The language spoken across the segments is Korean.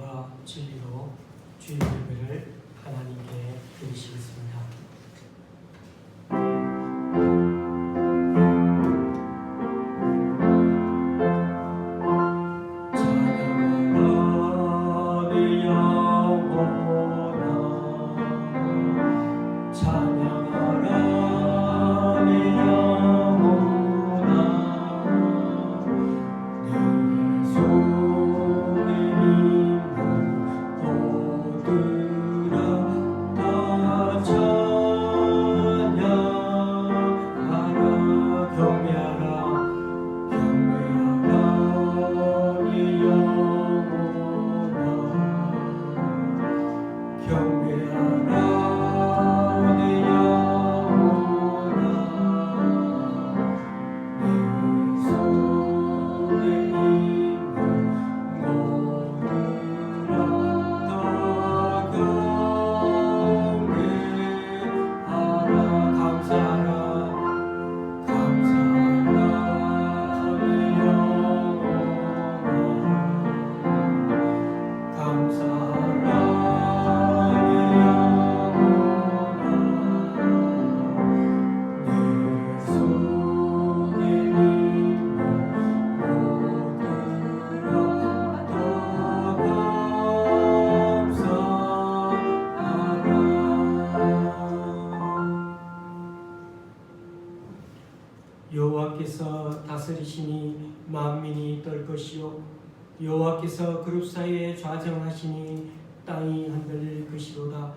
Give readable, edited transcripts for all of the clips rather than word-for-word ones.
진리와 진리로 주일 예배를 하나님께 드리시겠습니다. 여호와께서 다스리시니 만민이 떨 것이요 여호와께서 그룹 사이에 좌정하시니 땅이 흔들릴 것이로다.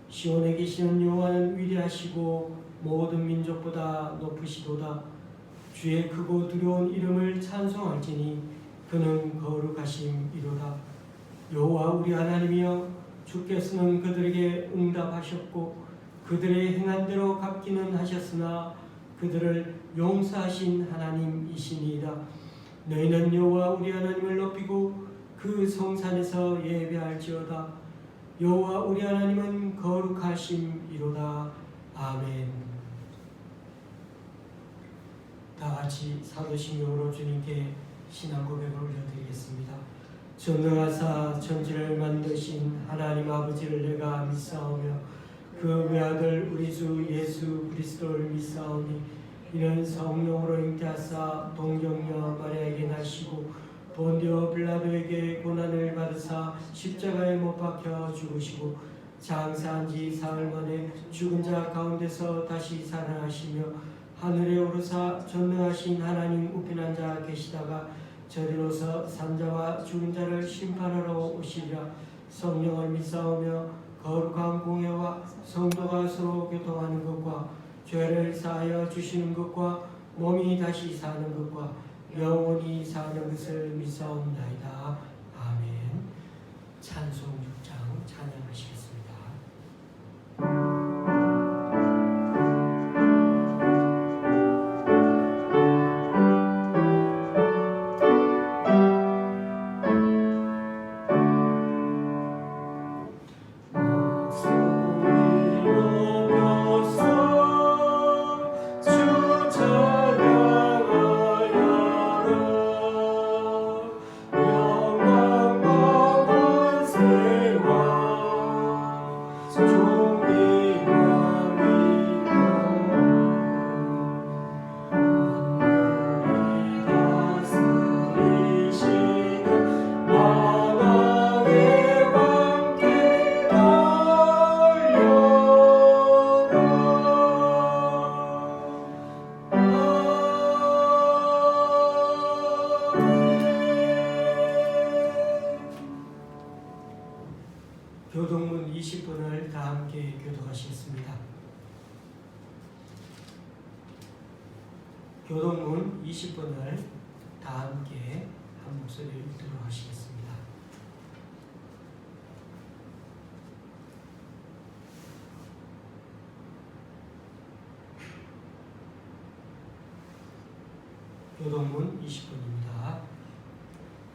시온에 계시는 여호와는 위대하시고 모든 민족보다 높으시도다. 주의 크고 두려운 이름을 찬송할지니 그는 거룩하심이로다. 여호와 우리 하나님이여, 주께서는 그들에게 응답하셨고 그들의 행한 대로 갚기는 하셨으나 그들을 용서하신 하나님이시니이다. 너희는 여호와 우리 하나님을 높이고 그 성산에서 예배할지어다. 여호와 우리 하나님은 거룩하심이로다. 아멘. 다같이 사도신경으로 주님께 신앙 고백을 올려드리겠습니다. 전능하사 천지를 만드신 하나님 아버지를 내가 믿사오며 그 외아들 우리 주 예수 그리스도를 믿사오니 이는 성령으로 잉태하사 동정녀 마리아에게 나시고 본디오 빌라도에게 고난을 받으사 십자가에 못 박혀 죽으시고 장사한 지 사흘 만에 죽은 자 가운데서 다시 살아나시며 하늘에 오르사 전능하신 하나님 우편한 자 계시다가 저리로서 산자와 죽은 자를 심판하러 오시리라. 성령을 믿사오며 거룩한 공예와 성도가 서로 교통하는 것과 죄를 사하여 주시는 것과 몸이 다시 사는 것과 영원히 사는 것을 믿사옵나이다. 아멘. 찬송 6장 찬양하시겠습니다. 교동문 20분을 다 함께 교독하시겠습니다. 교동문 20분을 다 함께 한 목소리로 읽도록 하시겠습니다. 교동문 20분입니다.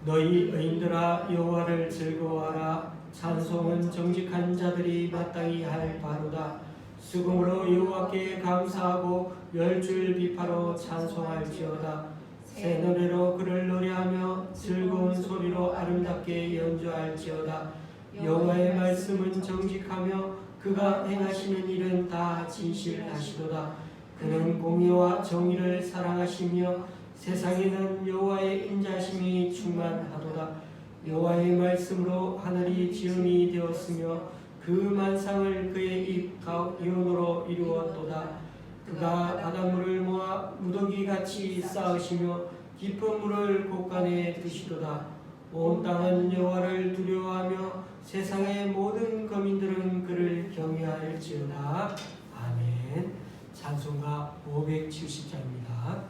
너희 의인들아 여호와를 즐거워하라. 찬송은 정직한 자들이 마땅히 할 바로다. 수금으로 여호와께 감사하고 열줄 비파로 찬송할지어다. 새 노래로 그를 노래하며 즐거운 소리로 아름답게 연주할지어다. 여호와의 말씀은 정직하며 그가 행하시는 일은 다 진실하시도다. 그는 공의와 정의를 사랑하시며 세상에는 여호와의 인자심이 충만하도다. 여호와의 말씀으로 하늘이 지음이 되었으며 그 만상을 그의 입 가운으로 이루었도다. 그가 바닷물을 모아 무더기같이 쌓으시며 깊은 물을 곳간에 두시도다. 온 땅은 여호와를 두려워하며 세상의 모든 거민들은 그를 경외할지어다. 아멘. 찬송가 570장입니다.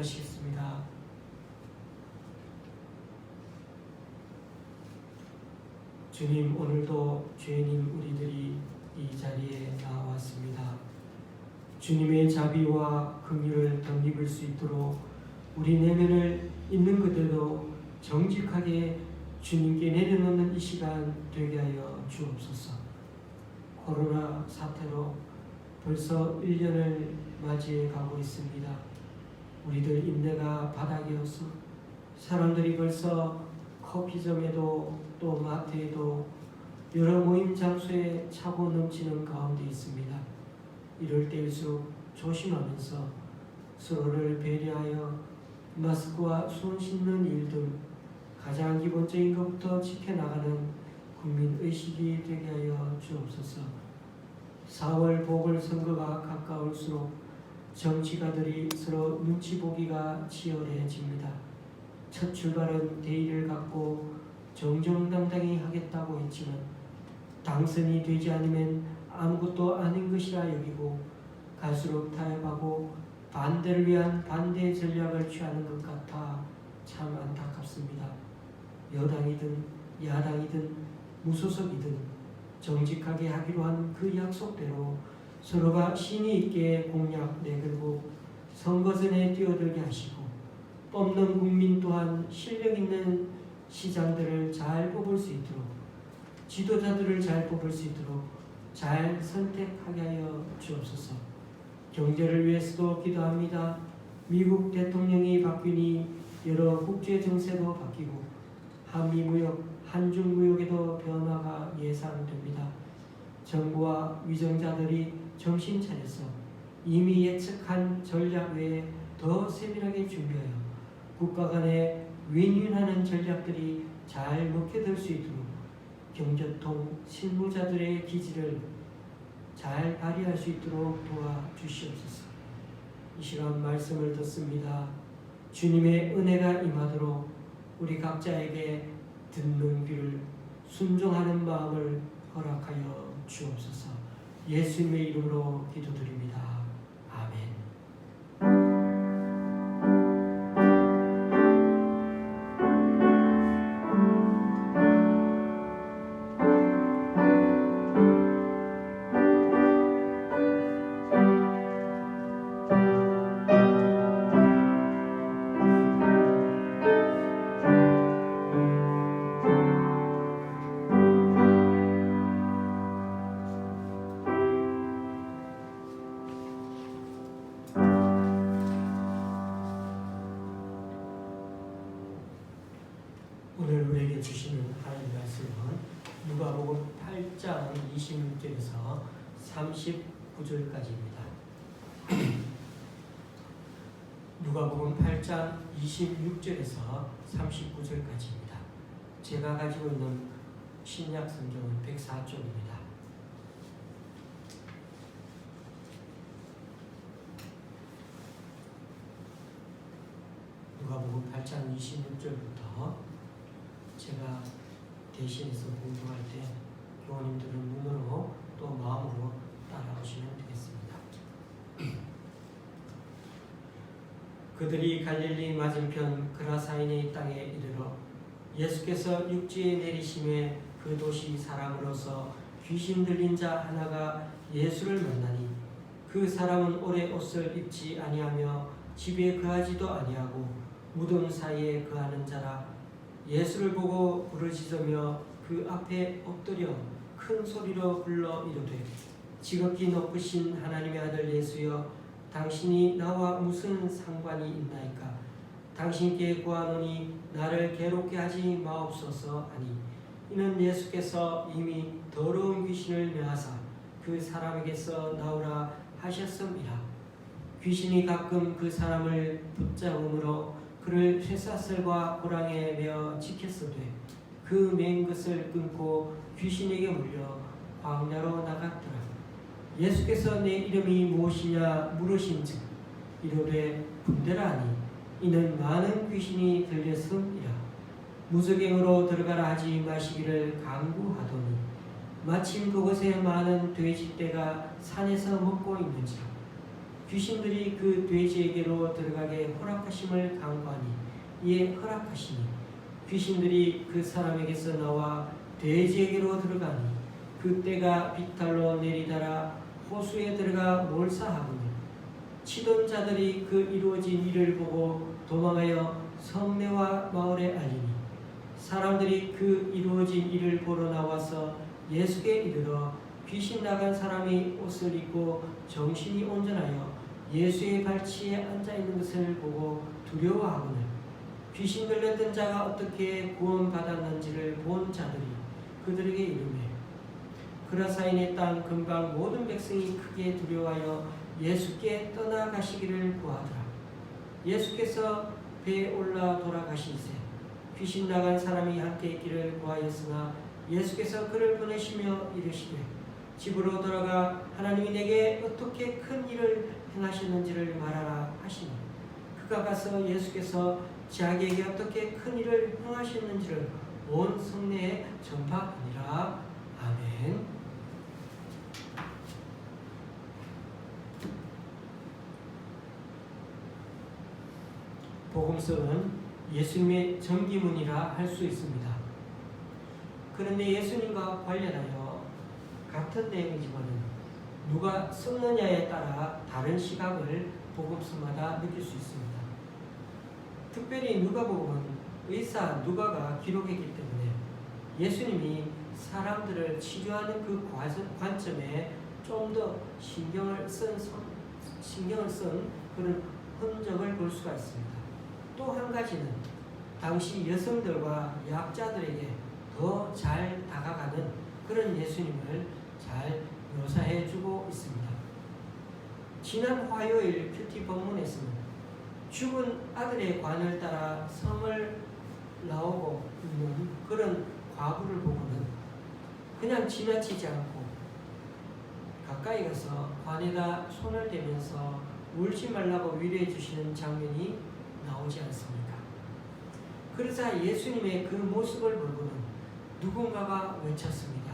기도하시겠습니다. 주님, 오늘도 죄인인 우리들이 이 자리에 나왔습니다. 주님의 자비와 긍휼을 덧입을 수 있도록 우리 내면을 있는 그대로 정직하게 주님께 내려놓는 이 시간 되게 하여 주옵소서. 코로나 사태로 벌써 1년을 맞이해 가고 있습니다. 우리들 인내가 바닥이어서 사람들이 벌써 커피점에도 또 마트에도 여러 모임 장소에 차고 넘치는 가운데 있습니다. 이럴 때일수록 조심하면서 서로를 배려하여 마스크와 손 씻는 일 등 가장 기본적인 것부터 지켜나가는 국민의식이 되게 하여 주옵소서. 4월 보궐선거가 가까울수록 정치가들이 서로 눈치 보기가 치열해집니다. 첫 출발은 대의를 갖고 정정당당히 하겠다고 했지만 당선이 되지 않으면 아무것도 아닌 것이라 여기고 갈수록 타협하고 반대를 위한 반대 전략을 취하는 것 같아 참 안타깝습니다. 여당이든 야당이든 무소속이든 정직하게 하기로 한 그 약속대로 서로가 신의 있게 공약 내걸고 선거 전에 뛰어들게 하시고 뽑는 국민 또한 실력 있는 시장들을 잘 뽑을 수 있도록 지도자들을 잘 뽑을 수 있도록 잘 선택하게 하여 주옵소서. 경제를 위해서도 기도합니다. 미국 대통령이 바뀌니 여러 국제 정세도 바뀌고 한미 무역, 한중 무역에도 변화가 예상됩니다. 정부와 위정자들이 정신 차려서 이미 예측한 전략 외에 더 세밀하게 준비하여 국가 간에 윈윈하는 전략들이 잘 먹혀들 수 있도록 경제통 실무자들의 기질을 잘 발휘할 수 있도록 도와주시옵소서. 이 시간 말씀을 듣습니다. 주님의 은혜가 임하도록 우리 각자에게 듣는 귀를 순종하는 마음을 허락하여 주옵소서. 예수님의 이름으로 기도드립니다. 아멘. 오늘 우리에게 주시는 하나님 말씀은 누가복음 8장 26절에서 39절까지입니다. 누가복음 8장 26절에서 39절까지입니다. 제가 가지고 있는 신약 성경은 104쪽입니다. 누가복음 8장 26절부터 제가 대신해서 공부할 때 교우님들은 눈으로 또 마음으로 따라오시면 되겠습니다. 그들이 갈릴리 맞은편 그라사인의 땅에 이르러 예수께서 육지에 내리심에 그 도시 사람으로서 귀신 들린 자 하나가 예수를 만나니 그 사람은 오래 옷을 입지 아니하며 집에 거하지도 아니하고 무덤 사이에 거하는 자라. 예수를 보고 부르짖으며 그 앞에 엎드려 큰 소리로 불러 이르되 지극히 높으신 하나님의 아들 예수여 당신이 나와 무슨 상관이 있나이까. 당신께 구하노니 나를 괴롭게 하지 마옵소서 하니 이는 예수께서 이미 더러운 귀신을 멸하사 그 사람에게서 나오라 하셨음이라. 귀신이 가끔 그 사람을 붙잡음으로 그를 쇠사슬과 고랑에 매어 지켰으되 그 맨 것을 끊고 귀신에게 물려 광야로 나갔더라. 예수께서 내 이름이 무엇이냐 물으신즉 이르되 분대라 하니 이는 많은 귀신이 들렸음이라. 무저갱으로 들어가라 하지 마시기를 강구하더니 마침 그곳에 많은 돼지떼가 산에서 먹고 있는지라. 귀신들이 그 돼지에게로 들어가게 허락하심을 강구하니 이에 허락하시니 귀신들이 그 사람에게서 나와 돼지에게로 들어가니 그 떼가 비탈로 내리달아 호수에 들어가 몰사하거늘 치던 자들이 그 이루어진 일을 보고 도망하여 성내와 마을에 알리니 사람들이 그 이루어진 일을 보러 나와서 예수께 이르러 귀신 나간 사람이 옷을 입고 정신이 온전하여 예수의 발치에 앉아있는 것을 보고 두려워하거늘 귀신 들렸던 자가 어떻게 구원받았는지를 본 자들이 그들에게 이르매 그라사인의 땅 근방 모든 백성이 크게 두려워하여 예수께 떠나가시기를 구하더라. 예수께서 배에 올라 돌아가시세 귀신 나간 사람이 함께 있기를 구하였으나 예수께서 그를 보내시며 이르시되 집으로 돌아가 하나님이 내게 어떻게 큰 일을 행하셨는지를 말하라 하시니 그가 가서 예수께서 자기에게 어떻게 큰 일을 행하셨는지를 온 성내에 전파하니라. 아멘. 복음서는 예수님의 전기문이라 할 수 있습니다. 그런데 예수님과 관련하여 같은 내용이지만 누가 썼느냐에 따라 다른 시각을 복음서마다 느낄 수 있습니다. 특별히 누가복음은 의사 누가가 기록했기 때문에 예수님이 사람들을 치료하는 그 관점에 좀 더 신경을 쓴 그런 흔적을 볼 수가 있습니다. 또 한 가지는 당시 여성들과 약자들에게 더 잘 다가가는 그런 예수님을 잘 묘사해주고 있습니다. 지난 화요일 큐티 본문에서는 죽은 아들의 관을 따라 성을 나오고 있는 그런 과부를 보고는 그냥 지나치지 않고 가까이 가서 관에다 손을 대면서 울지 말라고 위로해 주시는 장면이 나오지 않습니까? 그러자 예수님의 그 모습을 보고는 누군가가 외쳤습니다.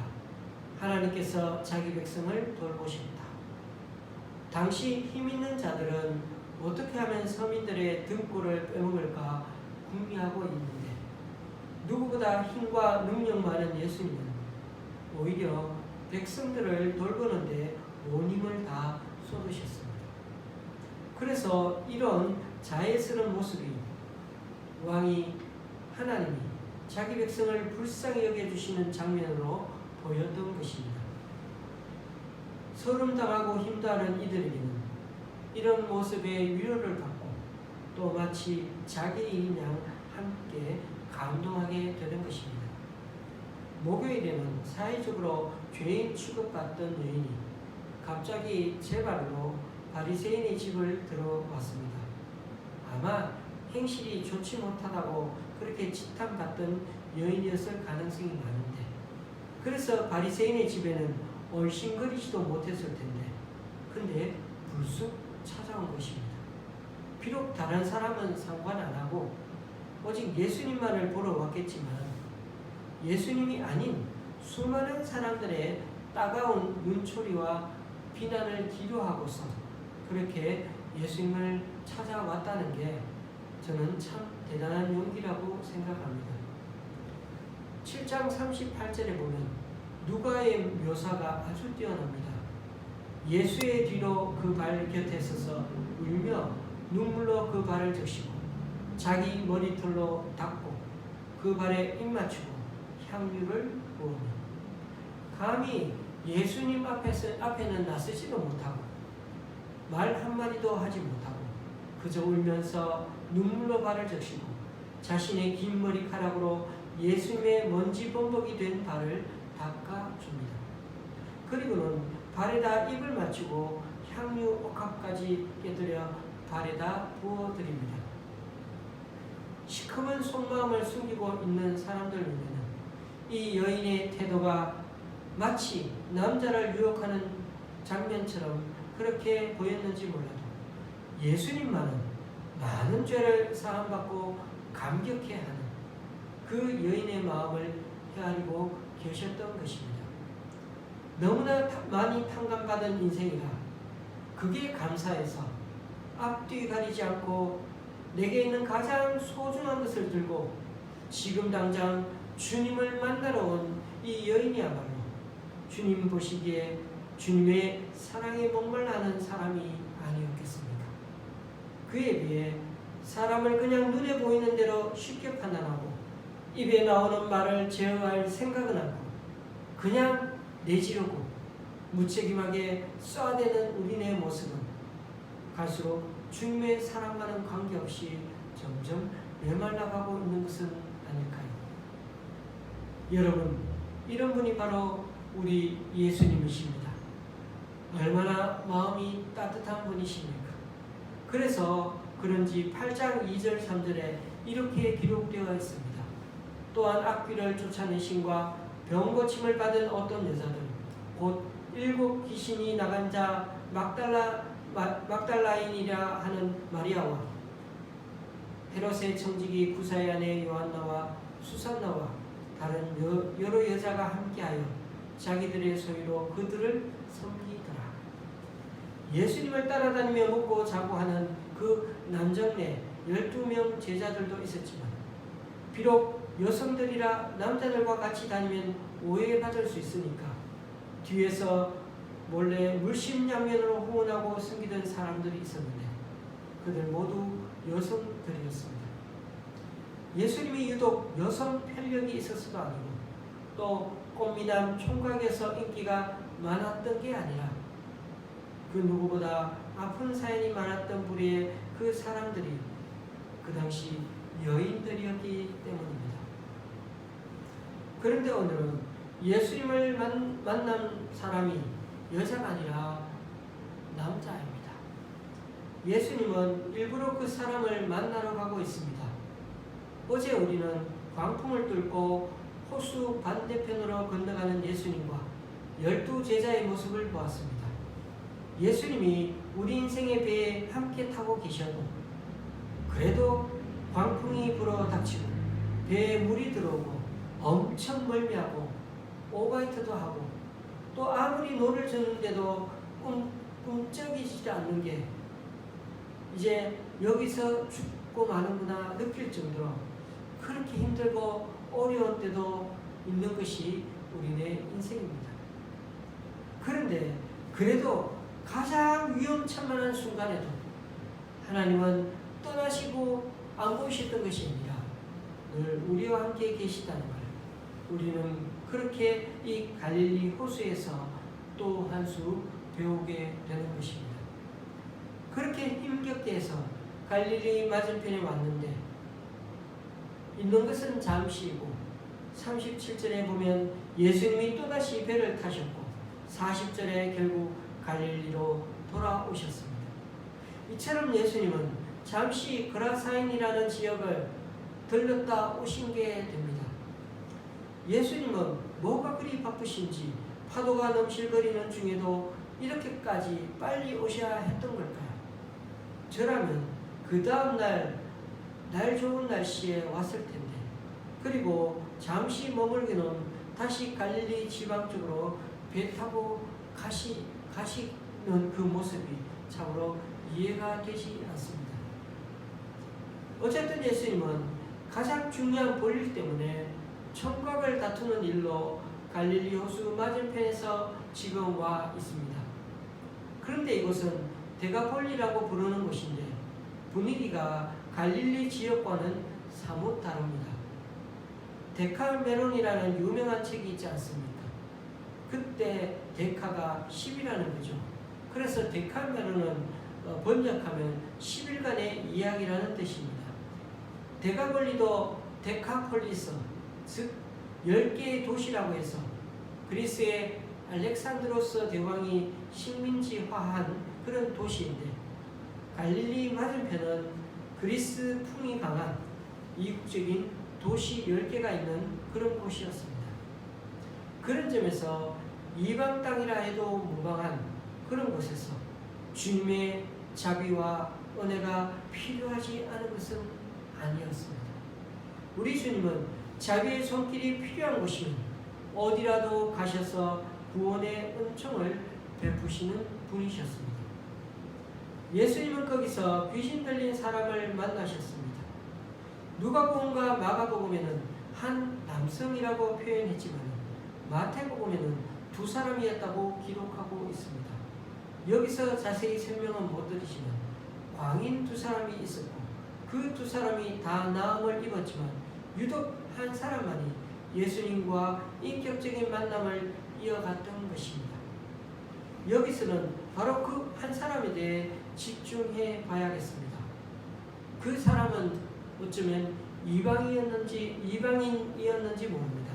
하나님께서 자기 백성을 돌보십니다. 당시 힘 있는 자들은 어떻게 하면 서민들의 등골을 빼먹을까 궁리하고 있는데 누구보다 힘과 능력 많은 예수님은 오히려 백성들을 돌보는데 온 힘을 다 쏟으셨습니다. 그래서 이런 자애스러운 모습이 왕이 하나님이 자기 백성을 불쌍히 여겨주시는 장면으로 보였던 것입니다. 서름당하고 힘다는 이들에게는 이런 모습의 위로를 받고 또 마치 자기 일인 양 함께 감동하게 되는 것입니다. 목요일에는 사회적으로 죄인 취급받던 여인이 갑자기 제 발로 바리새인의 집을 들어왔습니다. 아마 행실이 좋지 못하다고 그렇게 지탄받던 여인이었을 가능성이 많은데 그래서 바리새인의 집에는 얼씬거리지도 못했을 텐데 근데 불쑥 찾아온 것입니다. 비록 다른 사람은 상관 안 하고 오직 예수님만을 보러 왔겠지만 예수님이 아닌 수많은 사람들의 따가운 눈초리와 비난을 기도하고서 그렇게 예수님을 찾아왔다는 게 저는 참 대단한 용기라고 생각합니다. 7장 38절에 보면 누가의 묘사가 아주 뛰어납니다. 예수의 뒤로 그 발 곁에 서서 울며 눈물로 그 발을 적시고 자기 머리털로 닦고 그 발에 입 맞추고 향유를 부으며 감히 예수님 앞에는 나서지도 못하고 말 한마디도 하지 못하고 그저 울면서 눈물로 발을 적시고 자신의 긴 머리카락으로 예수님의 먼지 범벅이 된 발을 닦아줍니다. 그리고는 발에다 입을 맞추고 향유 옥합까지 깨뜨려 발에다 부어드립니다. 시커먼 속마음을 숨기고 있는 사람들 눈에는 이 여인의 태도가 마치 남자를 유혹하는 장면처럼 그렇게 보였는지 몰라도 예수님만은 많은 죄를 사함받고 감격해하는 그 여인의 마음을 헤아리고 계셨던 것입니다. 너무나 많이 탕감받은 인생이라 그게 감사해서 앞뒤 가리지 않고 내게 있는 가장 소중한 것을 들고 지금 당장 주님을 만나러 온 이 여인이야말로 주님 보시기에 주님의 사랑에 목말라하는 사람이 아니었겠습니까? 그에 비해 사람을 그냥 눈에 보이는 대로 쉽게 판단하고 입에 나오는 말을 제어할 생각은 않고 그냥 내지르고 무책임하게 쏘아대는 우리네 모습은 갈수록 주님의 사랑과는 관계없이 점점 메말라가고 있는 것은 아닐까요? 여러분, 이런 분이 바로 우리 예수님이십니다. 얼마나 마음이 따뜻한 분이십니까? 그래서 그런지 8장 2절 3절에 이렇게 기록되어 있습니다. 또한 악귀를 쫓아내심과 병고침을 받은 어떤 여자들 곧 7 귀신이 나간 자 막달라인이라 하는 마리아와 헤롯의 청지기 구사의 아내 요한나와 수산나와 다른 여러 여자가 함께하여 자기들의 소유로 그들을 섬기더라. 예수님을 따라다니며 먹고 자고 하는 그 남정네 12명 제자들도 있었지만 비록 여성들이라 남자들과 같이 다니면 오해받을 수 있으니까 뒤에서 몰래 물심양면으로 후원하고 섬기던 사람들이 있었는데 그들 모두 여성들이었습니다. 예수님이 유독 여성 편력이 있어서도 아니고 또 꽃미남 총각에서 인기가 많았던 게 아니라 그 누구보다 아픈 사연이 많았던 부류의 그 사람들이 그 당시 여인들이었기 때문입니다. 그런데 오늘은 예수님을 만난 사람이 여자가 아니라 남자입니다. 예수님은 일부러 그 사람을 만나러 가고 있습니다. 어제 우리는 광풍을 뚫고 호수 반대편으로 건너가는 예수님과 12제자의 모습을 보았습니다. 예수님이 우리 인생의 배에 함께 타고 계셔도 그래도 광풍이 불어 닥치고 배에 물이 들어오고 엄청 멀미하고 오바이트도 하고 또 아무리 노를 젓는데도 꿈쩍이지 않는 게 이제 여기서 죽고 마는구나 느낄 정도로 그렇게 힘들고 어려운 때도 있는 것이 우리네 인생입니다. 그런데 그래도 가장 위험천만한 순간에도 하나님은 떠나시고 안 보이셨던 것이 아니라 늘 우리와 함께 계시다는 걸 우리는 그렇게 이 갈릴리 호수에서 또 한 수 배우게 되는 것입니다. 그렇게 힘겹게 해서 갈릴리 맞은편에 왔는데 있는 것은 잠시이고 37절에 보면 예수님이 또다시 배를 타셨고 40절에 결국 갈릴리로 돌아오셨습니다. 이처럼 예수님은 잠시 그라사인이라는 지역을 들렀다 오신 게 됩니다. 예수님은 뭐가 그리 바쁘신지 파도가 넘실거리는 중에도 이렇게까지 빨리 오셔야 했던 걸까요? 저라면 그 다음 날 좋은 날씨에 왔을 텐데 그리고 잠시 머물기는 다시 갈릴리 지방 쪽으로 배 타고 가시는 그 모습이 참으로 이해가 되지 않습니다. 어쨌든 예수님은 가장 중요한 볼일 때문에 총각을 다투는 일로 갈릴리 호수 맞은편에서 지금 와 있습니다. 그런데 이곳은 데가폴리라고 부르는 곳인데 분위기가 갈릴리 지역과는 사뭇 다릅니다. 데카메론이라는 유명한 책이 있지 않습니까? 그때 데카가 10이라는 거죠. 그래서 데카메론은 번역하면 10일간의 이야기라는 뜻입니다. 데가폴리도 데카폴리스, 즉 10개의 도시라고 해서 그리스의 알렉산드로스 대왕이 식민지화한 그런 도시인데 갈릴리 맞은편은 그리스 풍이 강한 이국적인 도시 10개가 있는 그런 곳이었습니다. 그런 점에서 이방 땅이라 해도 무방한 그런 곳에서 주님의 자비와 은혜가 필요하지 않은 것은 아니었습니다. 우리 주님은 자비의 손길이 필요한 곳이면 어디라도 가셔서 구원의 은총을 베푸시는 분이셨습니다. 예수님은 거기서 귀신 들린 사람을 만나셨습니다. 누가복음과 마가복음에는 한 남성이라고 표현했지만 마태복음에는 두 사람이었다고 기록하고 있습니다. 여기서 자세히 설명은 못 드리지만 광인 두 사람이 있었고 그 두 사람이 다 나음을 입었지만 유독 한 사람만이 예수님과 인격적인 만남을 이어갔던 것입니다. 여기서는 바로 그 한 사람에 대해 집중해 봐야겠습니다. 그 사람은 어쩌면 이방인이었는지 모릅니다.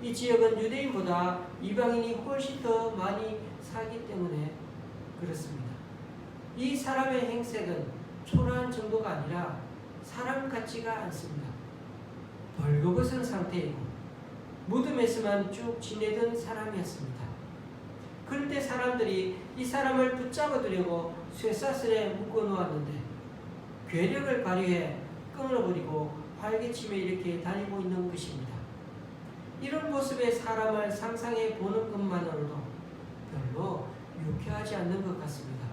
이 지역은 유대인보다 이방인이 훨씬 더 많이 살기 때문에 그렇습니다. 이 사람의 행색은 초라한 정도가 아니라 사람 같지가 않습니다. 벌거벗은 상태이고 무덤에서만 쭉 지내던 사람이었습니다. 그런데 사람들이 이 사람을 붙잡아두려고 쇠사슬에 묶어놓았는데 괴력을 발휘해 끊어버리고 활개치며 이렇게 다니고 있는 것입니다. 이런 모습의 사람을 상상해 보는 것만으로도 별로 유쾌하지 않는 것 같습니다.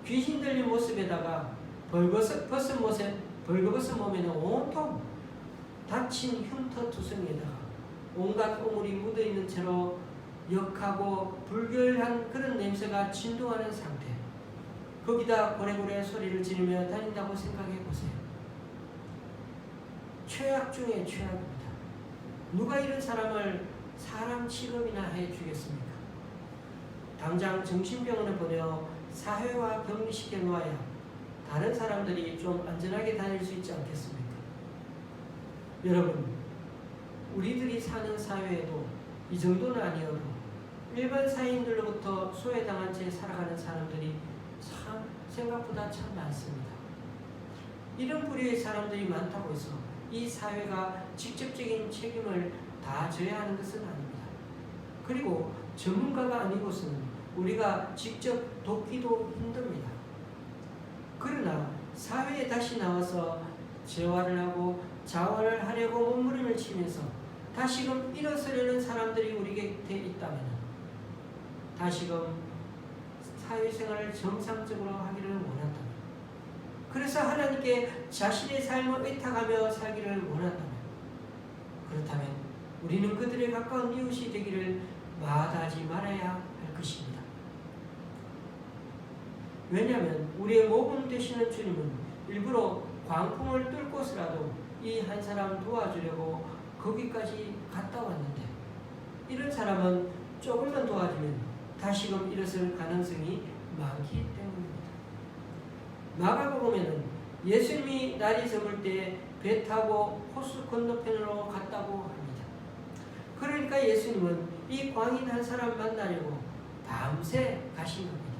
귀신 들린 모습에다가 벌거벗은 몸에는 온통 다친 흉터투성이에다가 온갖 오물이 묻어있는 채로 역하고 불결한 그런 냄새가 진동하는 상태. 거기다 고래고래 소리를 지르며 다닌다고 생각해 보세요. 최악 중에 최악입니다. 누가 이런 사람을 사람 취급이나 해주겠습니까? 당장 정신병원에 보내어 사회화 격리시켜 놓아야 다른 사람들이 좀 안전하게 다닐 수 있지 않겠습니까? 여러분, 우리들이 사는 사회에도 이 정도는 아니어도 일반 사회인들로부터 소외당한 채 살아가는 사람들이 참 생각보다 참 많습니다. 이런 부류의 사람들이 많다고 해서 이 사회가 직접적인 책임을 다 져야 하는 것은 아닙니다. 그리고 전문가가 아니고서는 우리가 직접 돕기도 힘듭니다. 그러나 사회에 다시 나와서 재활을 하고 자활을 하려고 몸부림을 치면서 다시금 일어서려는 사람들이 우리 곁에 있다면 다시금 사회생활을 정상적으로 하기를 원한다면, 그래서 하나님께 자신의 삶을 의탁하며 살기를 원한다면, 그렇다면 우리는 그들의 가까운 이웃이 되기를 마다하지 말아야 할 것입니다. 왜냐하면 우리의 모범 되시는 주님은 일부러 광풍을 뚫고서라도 이 한 사람 도와주려고 거기까지 갔다 왔는데, 이런 사람은 조금만 도와주면 다시금 일어설 가능성이 많기 때문입니다. 마가복음에는 예수님이 날이 저물 때 배 타고 호수 건너편으로 갔다고 합니다. 그러니까 예수님은 이 광인 한 사람 만나려고 밤새 가신 겁니다.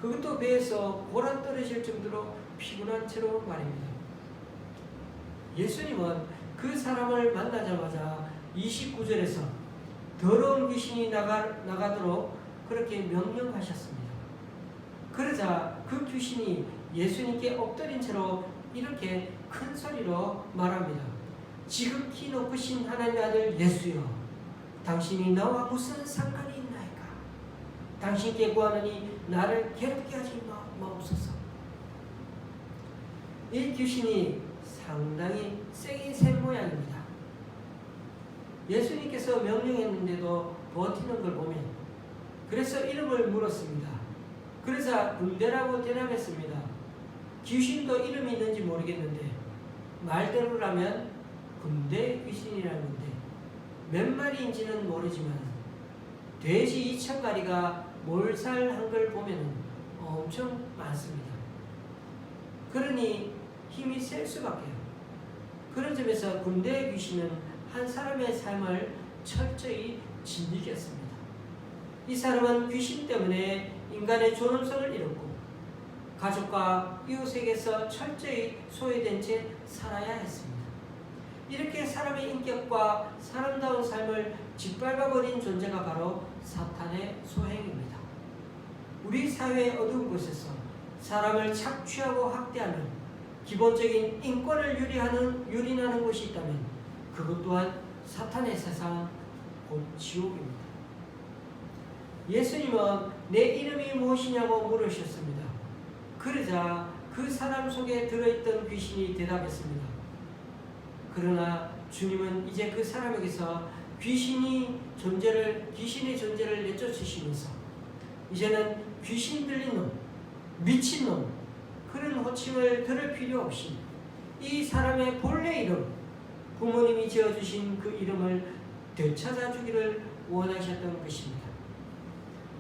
그것도 배에서 골아 떨어질 정도로 피곤한 채로 말입니다. 예수님은 그 사람을 만나자마자 29절에서 더러운 귀신이 나가도록 그렇게 명령하셨습니다. 그러자 그 귀신이 예수님께 엎드린 채로 이렇게 큰 소리로 말합니다. 지극히 높으신 하나님의 아들 예수여, 당신이 나와 무슨 상관이 있나이까? 당신께 구하노니 나를 괴롭게 하지 마옵소서. 이 귀신이 상당히 세게 센 모양입니다. 예수님께서 명령했는데도 버티는 걸 보면, 그래서 이름을 물었습니다. 그래서 군대라고 대답했습니다. 귀신도 이름이 있는지 모르겠는데 말대로라면 군대 귀신이라는 건데 몇 마리인지는 모르지만 돼지 2,000마리가 몰살한 걸 보면 엄청 많습니다. 그러니 힘이 셀 수밖에요. 그런 점에서 군대 귀신은 한 사람의 삶을 철저히 짓이겼습니다. 이 사람은 귀신 때문에 인간의 존엄성을 잃었고 가족과 이웃에게서 철저히 소외된 채 살아야 했습니다. 이렇게 사람의 인격과 사람다운 삶을 짓밟아버린 존재가 바로 사탄의 소행입니다. 우리 사회의 어두운 곳에서 사람을 착취하고 학대하는 기본적인 인권을 유린하는 곳이 있다면 그것 또한 사탄의 세상, 곧 지옥입니다. 예수님은 내 이름이 무엇이냐고 물으셨습니다. 그러자 그 사람 속에 들어있던 귀신이 대답했습니다. 그러나 주님은 이제 그 사람에게서 귀신의 존재를 내쫓으시면서 이제는 귀신 들린 놈, 미친 놈, 그런 호칭을 들을 필요 없이 이 사람의 본래 이름, 부모님이 지어주신 그 이름을 되찾아주기를 원하셨던 것입니다.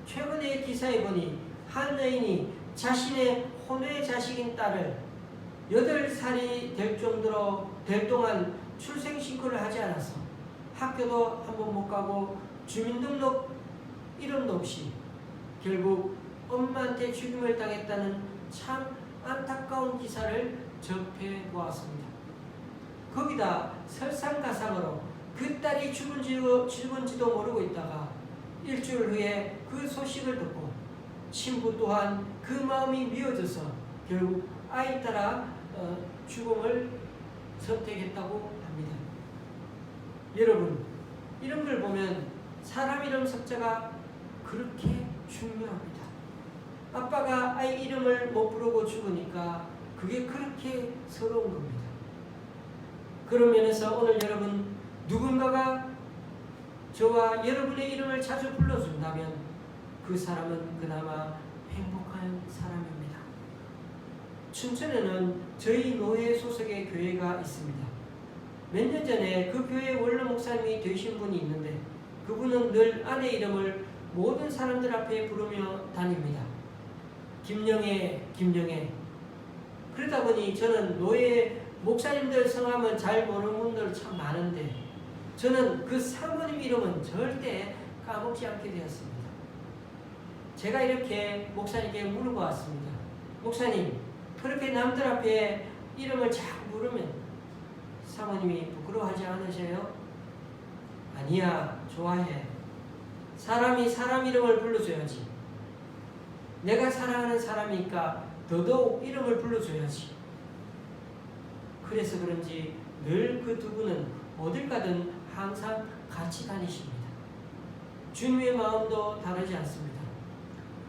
최근에 기사에 보니 한 여인이 자신의 혼외 자식인 딸을 8살이 될 동안 출생신고를 하지 않아서 학교도 한번 못 가고 주민등록 이름도 없이 결국 엄마한테 죽임을 당했다는 참 안타까운 기사를 접해보았습니다. 거기다 설상가상으로 그 딸이 죽은지도 모르고 있다가 일주일 후에 그 소식을 듣고 친부 또한 그 마음이 미어져서 결국 아이 따라 죽음을 선택했다고 합니다. 여러분, 이런 걸 보면 사람 이름 석자가 그렇게 중요합니다. 아빠가 아이 이름을 못 부르고 죽으니까 그게 그렇게 서러운 겁니다. 그런 면에서 오늘 여러분 누군가가 저와 여러분의 이름을 자주 불러준다면 그 사람은 그나마 행복한 사람입니다. 춘천에는 저희 노회 소속의 교회가 있습니다. 몇 년 전에 그 교회 원로 목사님이 되신 분이 있는데 그분은 늘 아내 이름을 모든 사람들 앞에 부르며 다닙니다. 김영애, 김영애. 그러다 보니 저는 노예 목사님들 성함은 잘 모르는 분들 참 많은데 저는 그 사모님 이름은 절대 까먹지 않게 되었습니다. 제가 이렇게 목사님께 물어보았습니다. 목사님, 그렇게 남들 앞에 이름을 자꾸 부르면 사모님이 부끄러워하지 않으세요? 아니야, 좋아해. 사람이 사람 이름을 불러줘야지. 내가 사랑하는 사람이니까 더더욱 이름을 불러줘야지. 그래서 그런지 늘 그 두 분은 어딜 가든 항상 같이 다니십니다. 주님의 마음도 다르지 않습니다.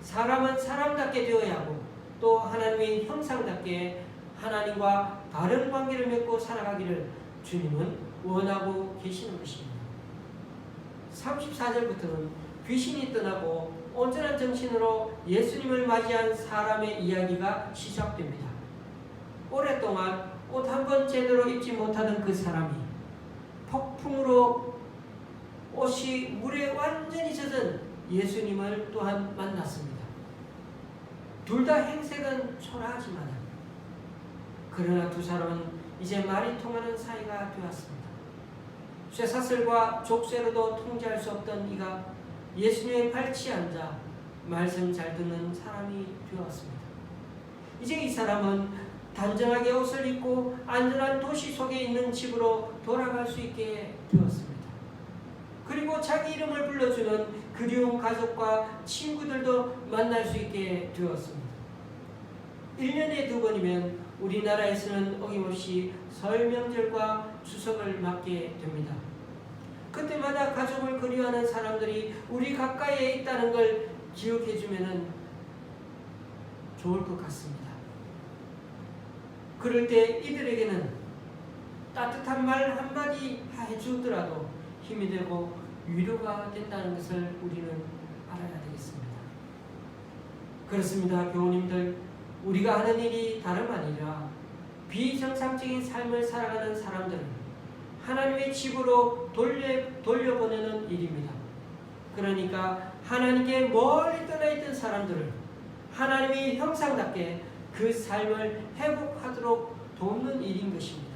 사람은 사람답게 되어야 하고 또 하나님의 형상답게 하나님과 바른 관계를 맺고 살아가기를 주님은 원하고 계시는 것입니다. 34절부터는 귀신이 떠나고 온전한 정신으로 예수님을 맞이한 사람의 이야기가 시작됩니다. 오랫동안 옷 한 번 제대로 입지 못하던 그 사람이 폭풍으로 옷이 물에 완전히 젖은 예수님을 또한 만났습니다. 둘 다 행색은 초라하지만 그러나 두 사람은 이제 말이 통하는 사이가 되었습니다. 쇠사슬과 족쇄로도 통제할 수 없던 이가 예수님의 발치에 앉아 말씀 잘 듣는 사람이 되었습니다. 이제 이 사람은 단정하게 옷을 입고 안전한 도시 속에 있는 집으로 돌아갈 수 있게 되었습니다. 그리고 자기 이름을 불러주는 그리운 가족과 친구들도 만날 수 있게 되었습니다. 1년에 2번이면 우리나라에서는 어김없이 설 명절과 추석을 맞게 됩니다. 그때마다 가족을 그리워하는 사람들이 우리 가까이에 있다는 걸 기억해주면 좋을 것 같습니다. 그럴 때 이들에게는 따뜻한 말 한마디 해주더라도 힘이 되고 위로가 된다는 것을 우리는 알아야 되겠습니다. 그렇습니다. 교우님들, 우리가 하는 일이 다름 아니라 비정상적인 삶을 살아가는 사람들은 하나님의 집으로 돌려보내는 일입니다. 그러니까 하나님께 멀리 떠나있던 사람들을 하나님의 형상답게 그 삶을 회복하도록 돕는 일인 것입니다.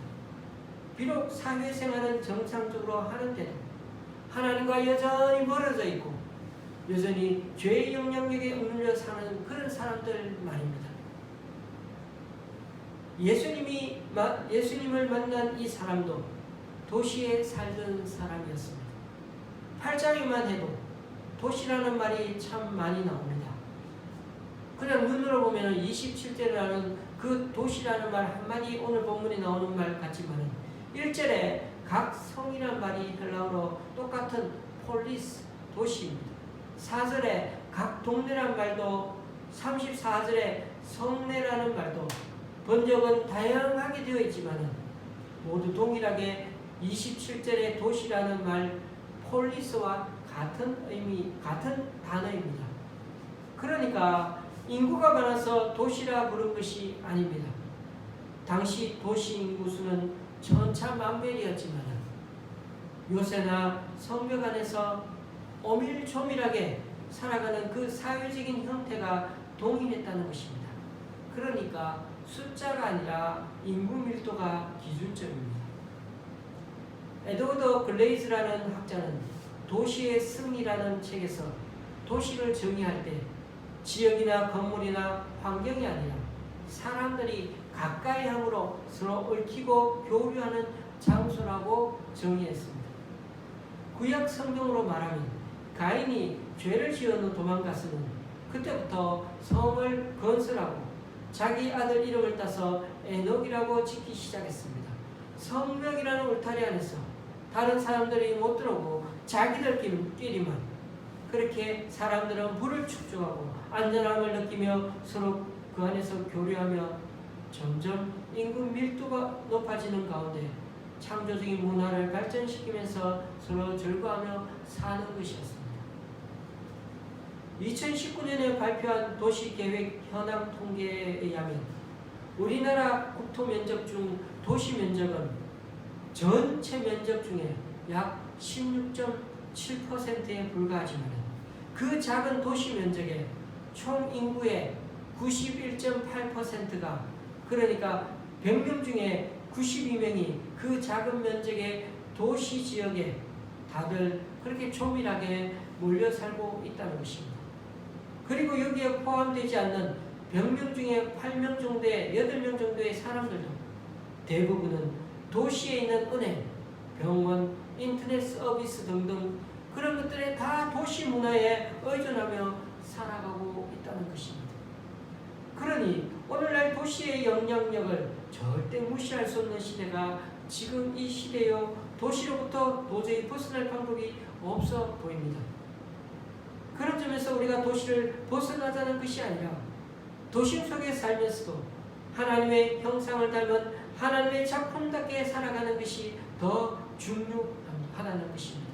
비록 사회생활은 정상적으로 하는데도 하나님과 여전히 멀어져 있고 여전히 죄의 영향력에 억눌려 사는 그런 사람들 말입니다. 예수님을 만난 이 사람도 도시에 살던 사람이었습니다. 8장에만 해도 도시라는 말이 참 많이 나옵니다. 그냥 눈으로 보면 27절이라는 그 도시라는 말 한마디 오늘 본문에 나오는 말 같지만 1절에 각 성이라는 말이 헬라어로 똑같은 폴리스, 도시입니다. 4절에 각 동네라는 말도 34절에 성내라는 말도 번역은 다양하게 되어 있지만 모두 동일하게 27절의 도시라는 말 폴리스와 같은 단어입니다. 그러니까 인구가 많아서 도시라 부른 것이 아닙니다. 당시 도시 인구 수는 천차만별이었지만 요새나 성벽 안에서 오밀조밀하게 살아가는 그 사회적인 형태가 동일했다는 것입니다. 그러니까 숫자가 아니라 인구 밀도가 기준점입니다. 에드워드 글레이즈라는 학자는 도시의 승리라는 책에서 도시를 정의할 때 지역이나 건물이나 환경이 아니라 사람들이 가까이 함으로 서로 얽히고 교류하는 장소라고 정의했습니다. 구약 성경으로 말하면 가인이 죄를 지은 후 도망갔으면 그때부터 성을 건설하고 자기 아들 이름을 따서 에녹이라고 짓기 시작했습니다. 성벽이라는 울타리 안에서 다른 사람들이 못 들어오고 자기들끼리만 그렇게 사람들은 불을 축적하고 안전함을 느끼며 서로 그 안에서 교류하며 점점 인구 밀도가 높아지는 가운데 창조적인 문화를 발전시키면서 서로 절구하며 사는 것이었습니다. 2019년에 발표한 도시계획 현황 통계에 의하면 우리나라 국토 면적 중 도시 면적은 전체 면적 중에 약 16.7%에 불과하지만 그 작은 도시 면적의 총 인구의 91.8%가 그러니까 100명 중에 92명이 그 작은 면적의 도시 지역에 다들 그렇게 조밀하게 몰려 살고 있다는 것입니다. 그리고 여기에 포함되지 않는 100명 중에 8명 정도의 8명 정도의 사람들도 대부분은 도시에 있는 은행, 병원, 인터넷 서비스 등등 그런 것들에 다 도시 문화에 의존하며 살아가고 있다는 것입니다. 그러니 오늘날 도시의 영향력을 절대 무시할 수 없는 시대가 지금 이 시대요. 도시로부터 도저히 벗어날 방법이 없어 보입니다. 그런 점에서 우리가 도시를 벗어나자는 것이 아니라 도심 속에 살면서도 하나님의 형상을 닮은 하나님의 작품답게 살아가는 것이 더 중요하다는 것입니다.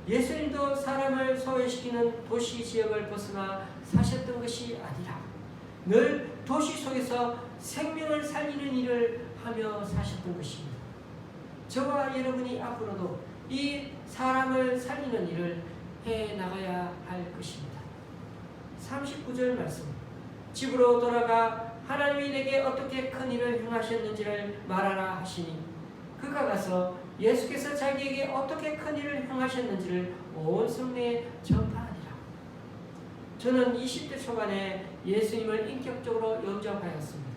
예수님도 사람을 소외시키는 도시 지역을 벗어나 사셨던 것이 아니라 늘 도시 속에서 생명을 살리는 일을 하며 사셨던 것입니다. 저와 여러분이 앞으로도 이 사람을 살리는 일을 해 나가야 할 것입니다. 39절 말씀. 집으로 돌아가 하나님이 내게 어떻게 큰 일을 행하셨는지를 말하라 하시니 그가 가서 예수께서 자기에게 어떻게 큰 일을 행하셨는지를 온 성내에 전파하니라. 저는 20대 초반에 예수님을 인격적으로 영접하였습니다.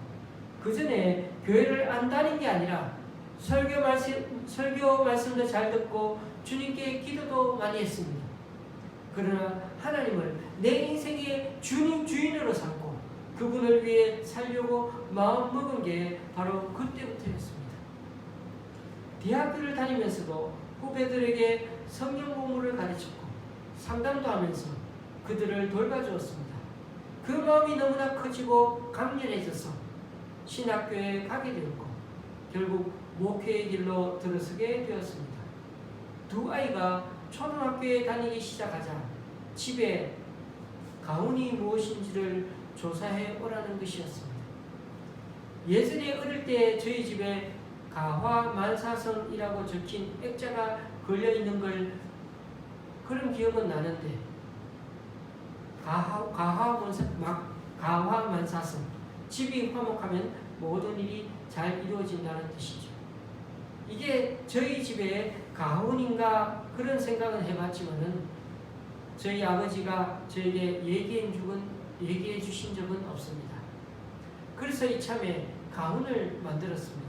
그 전에 교회를 안 다닌 게 아니라 설교 말씀도 잘 듣고 주님께 기도도 많이 했습니다. 그러나 하나님을 내 인생의 주인으로 삼고 그분을 위해 살려고 마음먹은 게 바로 그때부터였습니다. 대학교를 다니면서도 후배들에게 성경 공부를 가르쳤고 상담도 하면서 그들을 돌봐주었습니다. 그 마음이 너무나 커지고 강렬해져서 신학교에 가게 되었고 결국 목회의 길로 들어서게 되었습니다. 두 아이가 초등학교에 다니기 시작하자 집에 가훈이 무엇인지를 조사해 오라는 것이었습니다. 예전에 어릴 때 저희 집에 가화만사성이라고 적힌 액자가 걸려있는 걸 그런 기억은 나는데 가화만사성 집이 화목하면 모든 일이 잘 이루어진다는 뜻이죠. 이게 저희 집에 가훈인가 그런 생각은 해봤지만은 저희 아버지가 저에게 얘기해 주신 적은 없습니다. 그래서 이참에 가훈을 만들었습니다.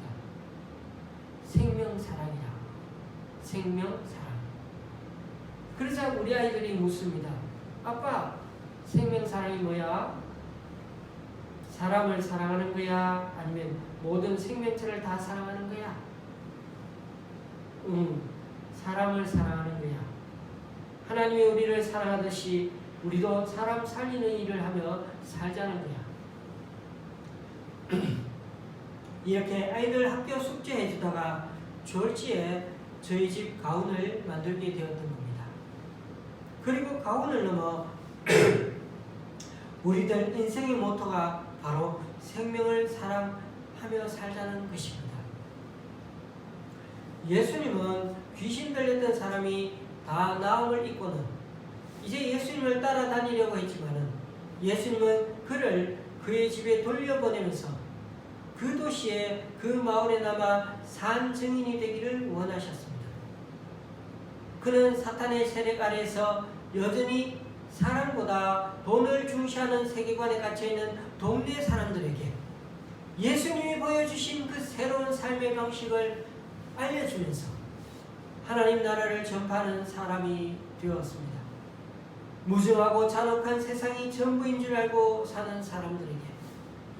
생명사랑이라. 생명사랑. 그러자 우리 아이들이 묻습니다. 아빠, 생명사랑이 뭐야? 사람을 사랑하는 거야? 아니면 모든 생명체를 다 사랑하는 거야? 사람을 사랑하는 거야. 하나님이 우리를 사랑하듯이 우리도 사람 살리는 일을 하며 살자는 거야. 이렇게 아이들 학교 숙제 해주다가 졸지에 저희 집 가훈을 만들게 되었던 겁니다. 그리고 가훈을 넘어 우리들 인생의 모토가 바로 생명을 사랑하며 살자는 것입니다. 예수님은 귀신 들렸던 사람이 다 나음을 입고는 이제 예수님을 따라다니려고 했지만은 예수님은 그를 그의 집에 돌려보내면서 그 도시에 그 마을에 남아 산 증인이 되기를 원하셨습니다. 그는 사탄의 세력 아래에서 여전히 사랑보다 돈을 중시하는 세계관에 갇혀있는 동네 사람들에게 예수님이 보여주신 그 새로운 삶의 방식을 알려주면서 하나님 나라를 전파하는 사람이 되었습니다. 무정하고 잔혹한 세상이 전부인 줄 알고 사는 사람들에게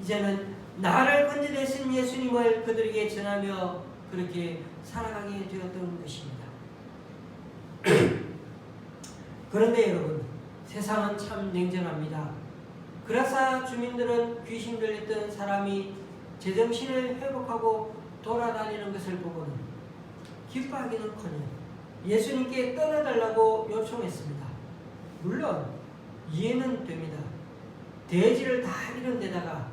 이제는 나를 건져내신 예수님을 그들에게 전하며 그렇게 살아가게 되었던 것입니다. 그런데 여러분, 세상은 참 냉정합니다. 그라사 주민들은 귀신 들렸던 사람이 제정신을 회복하고 돌아다니는 것을 보고는 기뻐하기는커녕 예수님께 떠나달라고 요청했습니다. 물론 이해는 됩니다. 대지를 다 잃은 데다가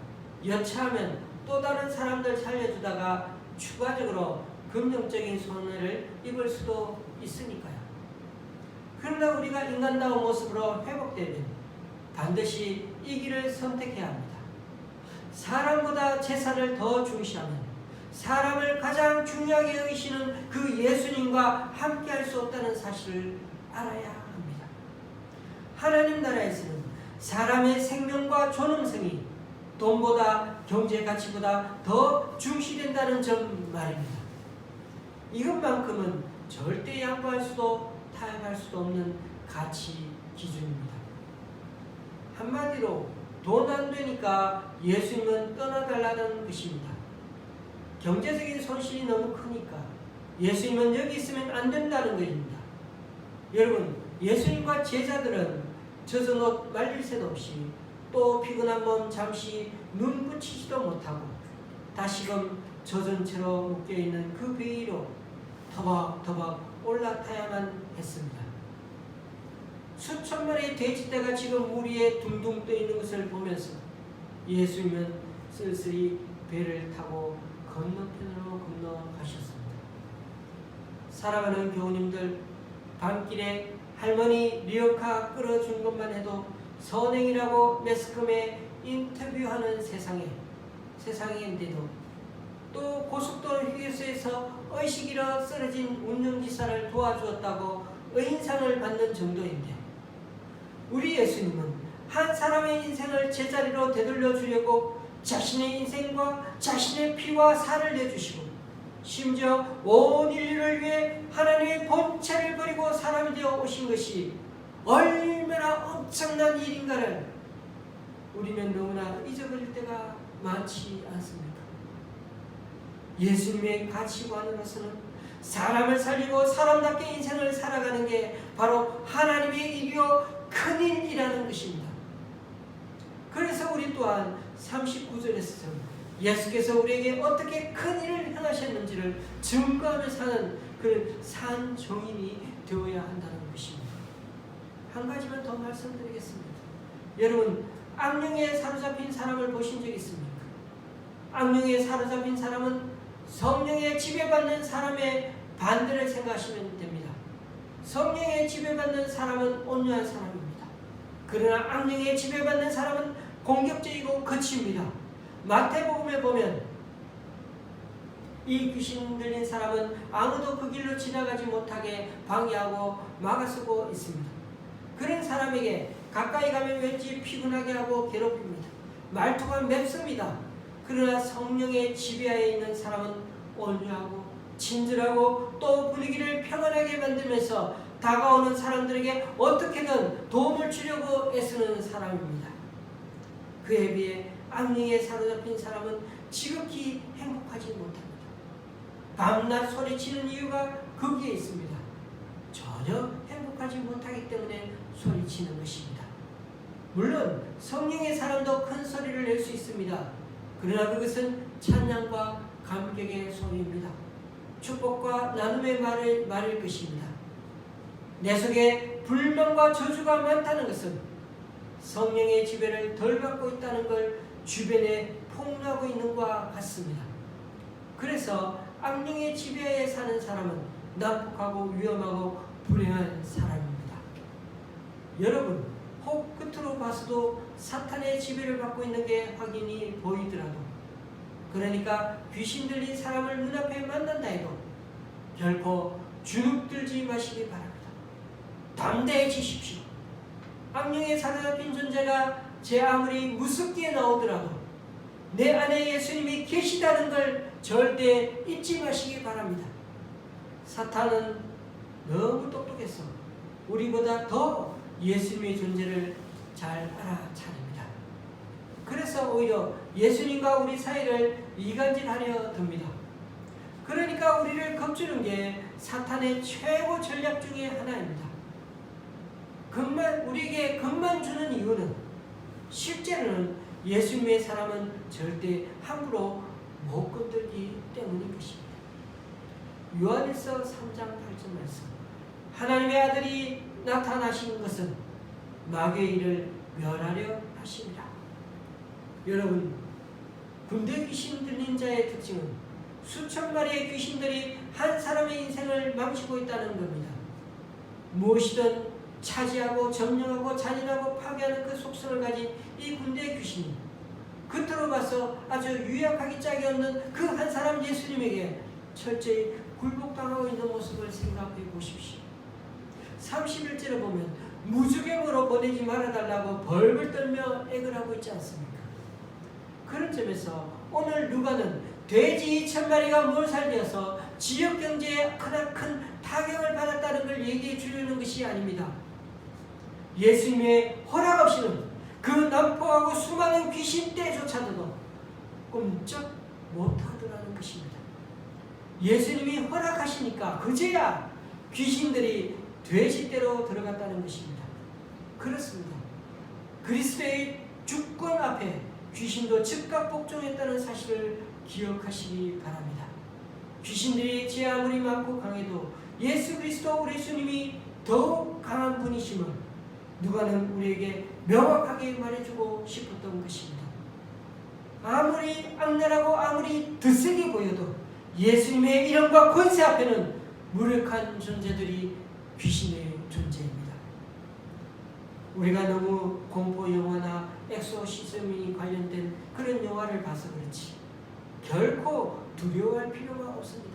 여차하면 또 다른 사람들 살려주다가 추가적으로 금전적인 손해를 입을 수도 있으니까요. 그러나 우리가 인간다운 모습으로 회복되면 반드시 이 길을 선택해야 합니다. 사람보다 재산을 더 중시하면 사람을 가장 중요하게 여기시는 그 예수님과 함께할 수 없다는 사실을 알아야 합니다. 하나님 나라에서는 사람의 생명과 존엄성이 돈보다 경제 가치보다 더 중시된다는 점 말입니다. 이것만큼은 절대 양보할 수도 타협할 수도 없는 가치 기준입니다. 한마디로 돈 안 되니까 예수님은 떠나달라는 것입니다. 경제적인 손실이 너무 크니까 예수님은 여기 있으면 안 된다는 것입니다. 여러분, 예수님과 제자들은 젖은 옷 말릴 새도 없이 또 피곤한 몸 잠시 눈 붙이지도 못하고 다시금 젖은 채로 묶여있는 그 배 위로 터벅터벅 올라타야만 했습니다. 수천 마리의 돼지떼가 지금 물 위에 둥둥 떠 있는 것을 보면서 예수님은 쓸쓸히 배를 타고 건너편으로 건너가셨습니다. 사랑하는 교우님들, 밤길에 할머니 리어카 끌어준 것만 해도 선행이라고 매스컴에 인터뷰하는 세상인데도 또 고속도로 휴게소에서 의식이라 쓰러진 운전기사를 도와주었다고 의인상을 받는 정도인데 우리 예수님은 한 사람의 인생을 제자리로 되돌려 주려고 자신의 인생과 자신의 피와 살을 내주시고 심지어 온 인류를 위해 하나님의 본체를 버리고 사람이 되어 오신 것이 얼마나 엄청난 일인가를 우리는 너무나 잊어버릴 때가 많지 않습니까? 예수님의 가치관으로서는 사람을 살리고 사람답게 인생을 살아가는 게 바로 하나님의 일이요 큰 일이라는 것입니다. 그래서 우리 또한 39절에서 예수께서 우리에게 어떻게 큰 일을 행하셨는지를 증거하며 사는 그 산종인이 되어야 한다는 것입니다. 한 가지만 더 말씀드리겠습니다. 여러분, 악령에 사로잡힌 사람을 보신 적 있습니까? 악령에 사로잡힌 사람은 성령에 지배받는 사람의 반대를 생각하시면 됩니다. 성령에 지배받는 사람은 온유한 사람입니다. 그러나 악령에 지배받는 사람은 공격적이고 거칩니다. 마태복음에 보면 이 귀신 들린 사람은 아무도 그 길로 지나가지 못하게 방해하고 막아서고 있습니다. 그런 사람에게 가까이 가면 왠지 피곤하게 하고 괴롭힙니다. 말투가 맵습니다. 그러나 성령의 지배하에 있는 사람은 온유하고 친절하고 또 분위기를 평안하게 만들면서 다가오는 사람들에게 어떻게든 도움을 주려고 애쓰는 사람입니다. 그에 비해 악령에 사로잡힌 사람은 지극히 행복하지 못합니다. 밤낮 소리치는 이유가 거기에 있습니다. 전혀 행복하지 못하기 때문에 소리치는 것입니다. 물론 성령의 사람도 큰 소리를 낼 수 있습니다. 그러나 그것은 찬양과 감격의 소리입니다. 축복과 나눔의 말일 것입니다. 내 속에 불명과 저주가 많다는 것은 성령의 지배를 덜 받고 있다는 걸 주변에 폭로하고 있는 것과 같습니다. 그래서 악령의 지배하에 사는 사람은 난폭하고 위험하고 불행한 사람입니다. 여러분, 혹 끝으로 봐서도 사탄의 지배를 받고 있는 게 확인이 보이더라도, 그러니까 귀신 들린 사람을 눈앞에 만난다 해도 결코 주눅들지 마시기 바랍니다. 담대해지십시오. 악령에 사로잡힌 존재가 제 아무리 무섭게 나오더라도 내 안에 예수님이 계시다는 걸 절대 잊지 마시기 바랍니다. 사탄은 너무 똑똑해서 우리보다 더 예수님의 존재를 잘 알아차립니다. 그래서 오히려 예수님과 우리 사이를 이간질하려 듭니다. 그러니까 우리를 겁주는 게 사탄의 최고 전략 중에 하나입니다. 우리에게 겁만 주는 이유는 실제로는 예수님의 사람은 절대 함부로 못 건들기 때문인 것입니다. 요한일서 3장 8절 말씀, 하나님의 아들이 나타나신 것은 마귀의 일을 멸하려 하심이라. 여러분, 군대 귀신 들린 자의 특징은 수천 마리의 귀신들이 한 사람의 인생을 망치고 있다는 겁니다. 무엇이든 차지하고 점령하고 잔인하고 파괴하는 그 속성을 가진 이 군대 귀신이 겉으로 봐서 아주 유약하기 짝이 없는 그 한 사람 예수님에게 철저히 굴복당하고 있는 모습을 생각해 보십시오. 31절에 보면 무주경으로 보내지 말아달라고 벌벌 떨며 애를 하고 있지 않습니까? 그런 점에서 오늘 누가는 돼지 2,000마리가 몰살되어서 지역경제에 크나큰 타격을 받았다는 걸 얘기해 주려는 것이 아닙니다. 예수님의 허락 없이는 그 난폭하고 수많은 귀신 떼조차도 꼼짝 못하더라는 것입니다. 예수님이 허락하시니까 그제야 귀신들이 돼지떼로 들어갔다는 것입니다. 그렇습니다. 그리스도의 주권 앞에 귀신도 즉각 복종했다는 사실을 기억하시기 바랍니다. 귀신들이 제 아무리 많고 강해도 예수 그리스도 우리 주님이 더욱 강한 분이심을 누가는 우리에게 명확하게 말해주고 싶었던 것입니다. 아무리 악랄하고 아무리 드세게 보여도 예수님의 이름과 권세 앞에는 무력한 존재들이 귀신의 존재입니다. 우리가 너무 공포 영화나 엑소시즘이 관련된 그런 영화를 봐서 그렇지 결코 두려워할 필요가 없습니다.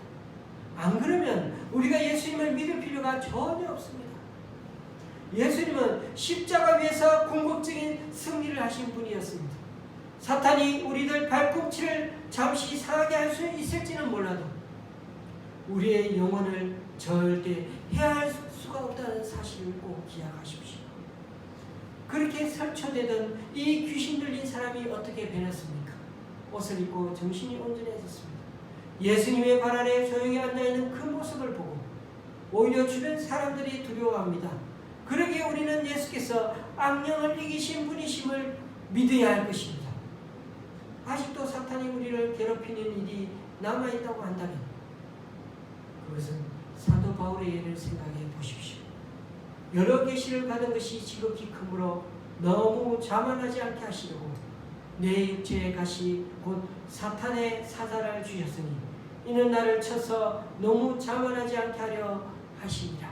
안 그러면 우리가 예수님을 믿을 필요가 전혀 없습니다. 예수님은 십자가 위에서 궁극적인 승리를 하신 분이었습니다. 사탄이 우리들 발꿈치를 잠시 상하게 할 수 있을지는 몰라도 우리의 영혼을 절대 해할 수가 없다는 사실을 꼭 기억하십시오. 그렇게 설쳐되던 이 귀신 들린 사람이 어떻게 변했습니까? 옷을 입고 정신이 온전해졌습니다. 예수님의 발 아래 조용히 앉아있는 그 모습을 보고 오히려 주변 사람들이 두려워합니다. 그러기에 우리는 예수께서 악령을 이기신 분이심을 믿어야 할 것입니다. 아직도 사탄이 우리를 괴롭히는 일이 남아있다고 한다면 그것은 사도 바울의 예를 생각해 보십시오. 여러 계시를 받은 것이 지극히 크므로 너무 자만하지 않게 하시려고 내 육체의 가시 곧 사탄의 사자를 주셨으니 이는 나를 쳐서 너무 자만하지 않게 하려 하시니라.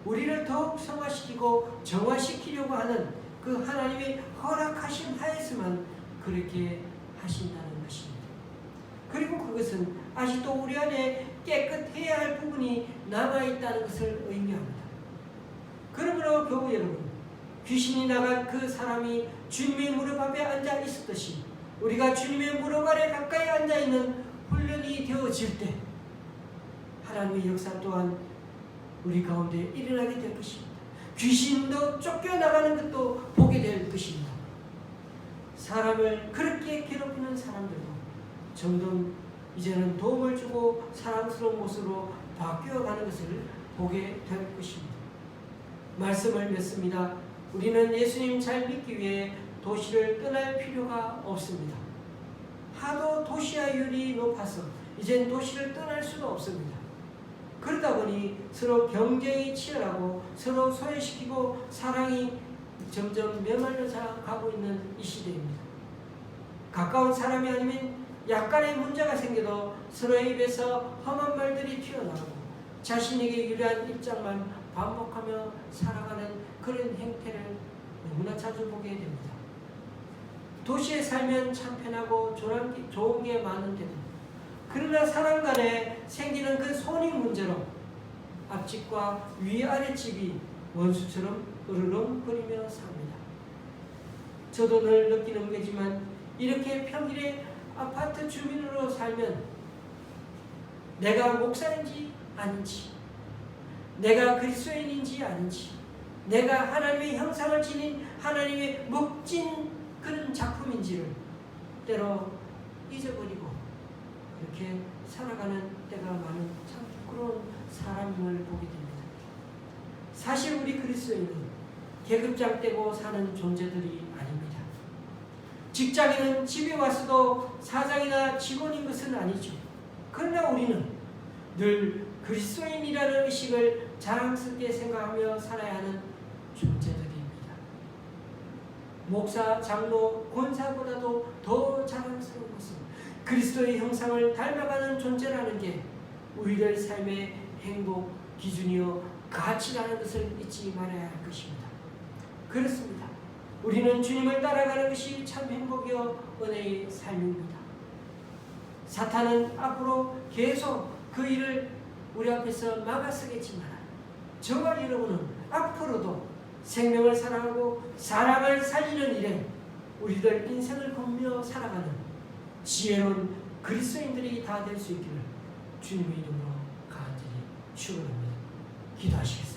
우리를 더욱 성화시키고 정화시키려고 하는 그 하나님의 허락하심 하에서만 그렇게 하신다는 것입니다. 그리고 그것은 아직도 우리 안에 깨끗해야 할 부분이 남아있다는 것을 의미합니다. 그러므로 교우 여러분, 귀신이 나간 그 사람이 주님의 무릎 앞에 앉아 있었듯이 우리가 주님의 무릎 아래 가까이 앉아있는 훈련이 되어질 때 하나님의 역사 또한 우리 가운데 일어나게 될 것입니다. 귀신도 쫓겨나가는 것도 보게 될 것입니다. 사람을 그렇게 괴롭히는 사람들도 점점 이제는 도움을 주고 사랑스러운 모습으로 바뀌어가는 것을 보게 될 것입니다. 말씀을 맺습니다. 우리는 예수님 잘 믿기 위해 도시를 떠날 필요가 없습니다. 하도 도시화율이 높아서 이젠 도시를 떠날 수도 없습니다. 그러다 보니 서로 경쟁이 치열하고 서로 소외시키고 사랑이 점점 메말라져 가고 있는 이 시대입니다. 가까운 사람이 아니면 약간의 문제가 생겨도 서로의 입에서 험한 말들이 튀어나오고 자신에게 유리한 입장만 반복하며 살아가는 그런 행태를 너무나 자주 보게 됩니다. 도시에 살면 참 편하고 좋은 게 많은데도 그러나 사람 간에 생기는 그 손익 문제로 앞집과 위아랫집이 원수처럼 으르렁거리며 삽니다. 저도 늘 느끼는 거지만 이렇게 평일에 아파트 주민으로 살면 내가 목사인지 아닌지, 내가 그리스도인인지 아닌지, 내가 하나님의 형상을 지닌 하나님의 멋진 그런 작품인지를 때로 잊어버리고 그렇게 살아가는 때가 많은 참 부끄러운 사람임을 보게 됩니다. 사실 우리 그리스도인은 계급장 떼고 사는 존재들이 아닙니다. 직장인은 집에 와서도 사장이나 직원인 것은 아니죠. 그러나 우리는 늘 그리스도인이라는 의식을 자랑스럽게 생각하며 살아야 하는 존재들입니다. 목사, 장로, 권사보다도 더 자랑스러운 것은 그리스도의 형상을 닮아가는 존재라는 게 우리들 삶의 행복 기준이요 가치라는 것을 잊지 말아야 할 것입니다. 그렇습니다. 우리는 주님을 따라가는 것이 참 행복이요 은혜의 삶입니다. 사탄은 앞으로 계속 그 일을 우리 앞에서 막아서겠지만 저와 여러분은 앞으로도 생명을 사랑하고 사람을 살리는 일에 우리들 인생을 걷며 살아가는 지혜로운 그리스도인들이 다 될 수 있기를 주님의 이름으로 간절히 축원합니다. 기도하시겠습니다.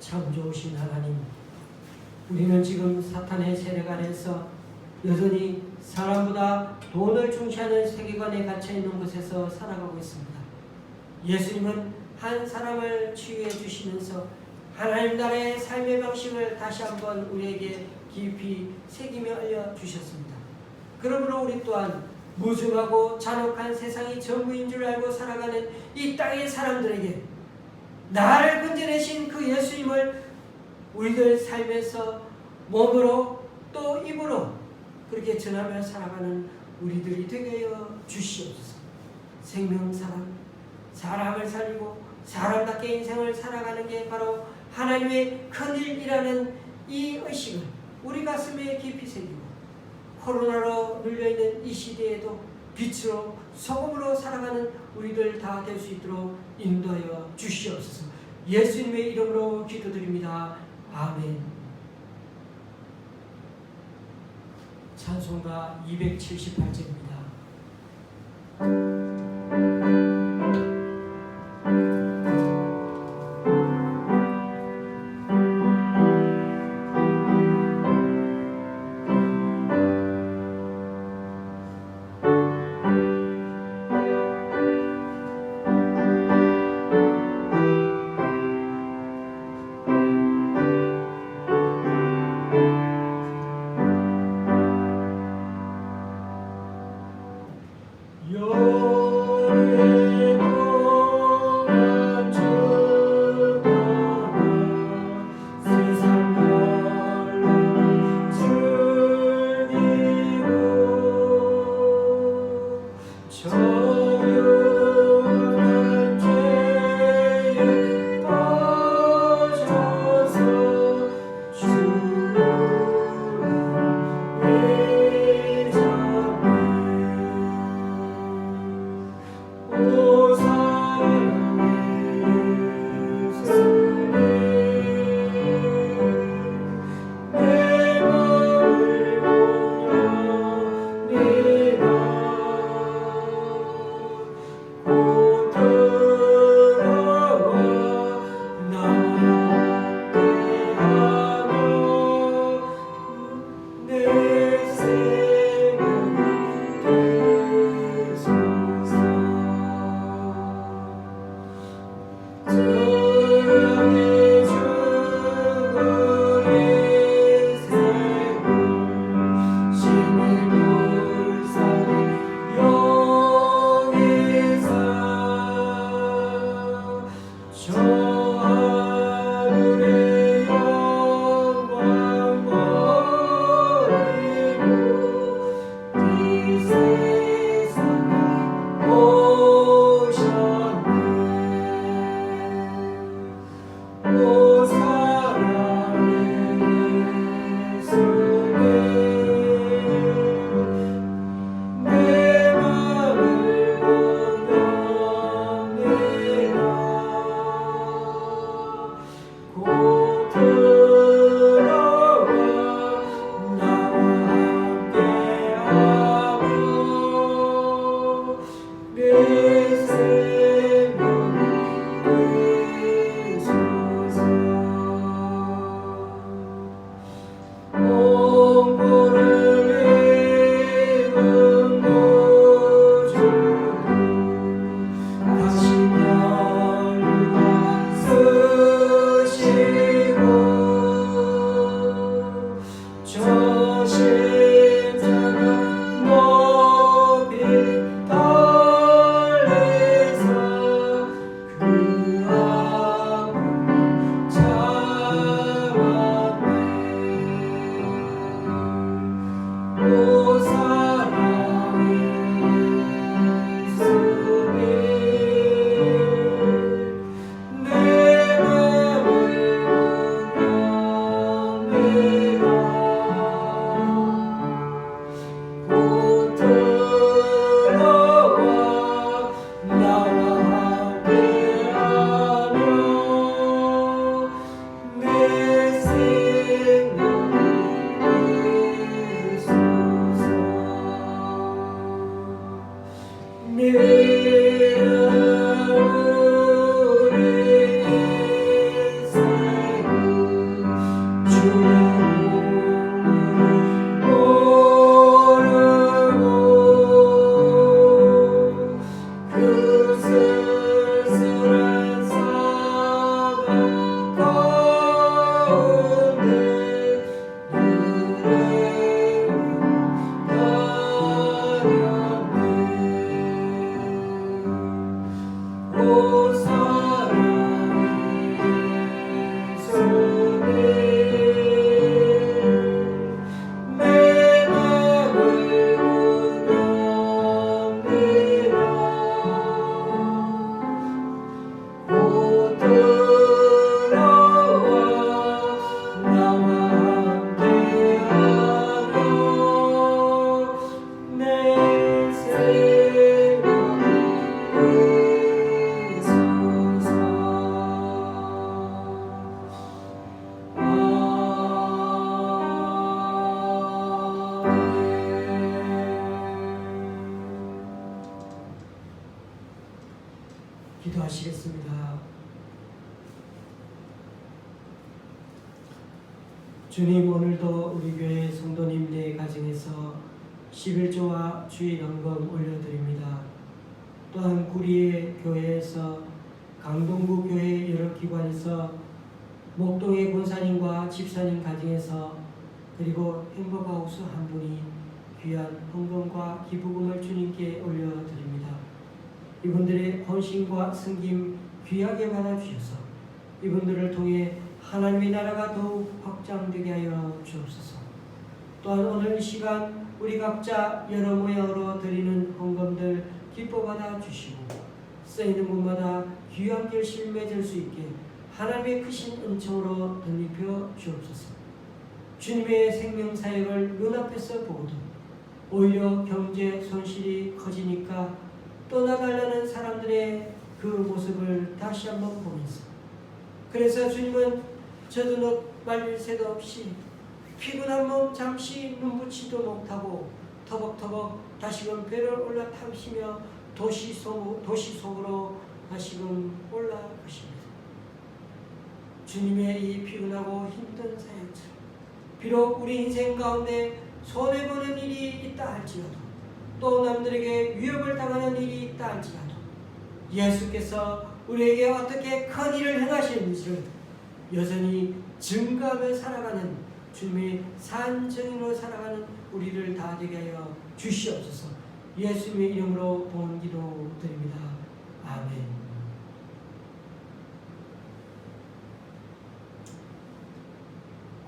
참 좋으신 하나님, 우리는 지금 사탄의 세력 아래서 여전히 사람보다 돈을 중시하는 세계관에 갇혀있는 곳에서 살아가고 있습니다. 예수님은 한 사람을 치유해 주시면서 하나님 나라의 삶의 방식을 다시 한번 우리에게 깊이 새기며 알려주셨습니다. 그러므로 우리 또한 무중하고 잔혹한 세상이 전부인 줄 알고 살아가는 이 땅의 사람들에게 나를 건져내신 그 예수님을 우리들 삶에서 몸으로 또 입으로 그렇게 전하며 살아가는 우리들이 되게 하여 주시옵소서. 생명 사랑, 사람을 살리고 사람답게 인생을 살아가는 게 바로 하나님의 큰 일이라는 이 의식을 우리 가슴에 깊이 새기고 코로나로 눌려있는 이 시대에도 빛으로 소금으로 살아가는 우리들 다 될 수 있도록 인도하여 주시옵소서. 예수님의 이름으로 기도드립니다. 아멘. 찬송가 278제입니다. 요 기도하시겠습니다. 주님, 오늘도 우리 교회 성도님들 가정에서 11조와 주일연금 올려드립니다. 또한 구리의 교회에서 강동구 교회 여러 기관에서 목동의 권사님과 집사님 가정에서 그리고 행복하우스 한 분이 귀한 헌금과 기부금을 주님께 올려드립니다. 이분들의 헌신과 섬김 귀하게 받아주셔서 이분들을 통해 하나님의 나라가 더욱 확장되게 하여 주옵소서. 또한 오늘 이 시간 우리 각자 여러 모양으로 드리는 헌금들 기뻐 받아 주시고 쓰이는 곳마다 귀한 결실 맺을 수 있게 하나님의 크신 은총으로 덧입혀 주옵소서. 주님의 생명사역을 눈앞에서 보고도 오히려 경제 손실이 커지니까 떠나가려는 사람들의 그 모습을 다시 한번 보면서, 그래서 주님은 젖은 옷 말릴 새도 없이 피곤한 몸 잠시 눈붙이도 못하고 터벅터벅 다시금 배를 올라타시며 도시 속으로 다시금 올라가십니다. 주님의 이 피곤하고 힘든 사역처럼 비록 우리 인생 가운데 손해보는 일이 있다 할지라도 또 남들에게 위협을 당하는 일이 있다 할지라도 예수께서 우리에게 어떻게 큰 일을 행하시는지를 여전히 증거하며 살아가는 주님의 산 증인으로 살아가는 우리를 다 되게 하여 주시옵소서. 예수님의 이름으로 부은 기도 드립니다. 아멘.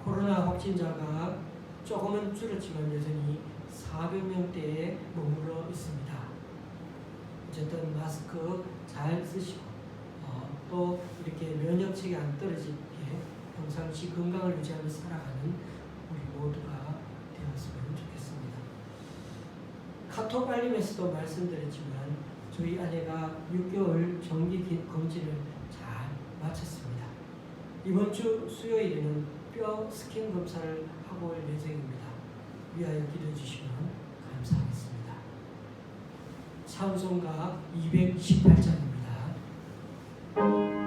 코로나 확진자가 조금은 줄었지만 여전히 400명대에 머물러 있습니다. 어쨌든 마스크 잘 쓰시고 또 이렇게 면역력이 안 떨어지게 평상시 건강을 유지하며 살아가는 우리 모두가 되었으면 좋겠습니다. 카톡 알림에서도 말씀드렸지만 저희 아내가 6개월 정기 검진을 잘 마쳤습니다. 이번 주 수요일에는 뼈 스캔 검사를 하고 올 예정입니다. 위하여 기도해 주시면 감사하겠습니다. 찬송가 218장입니다. 사랑하고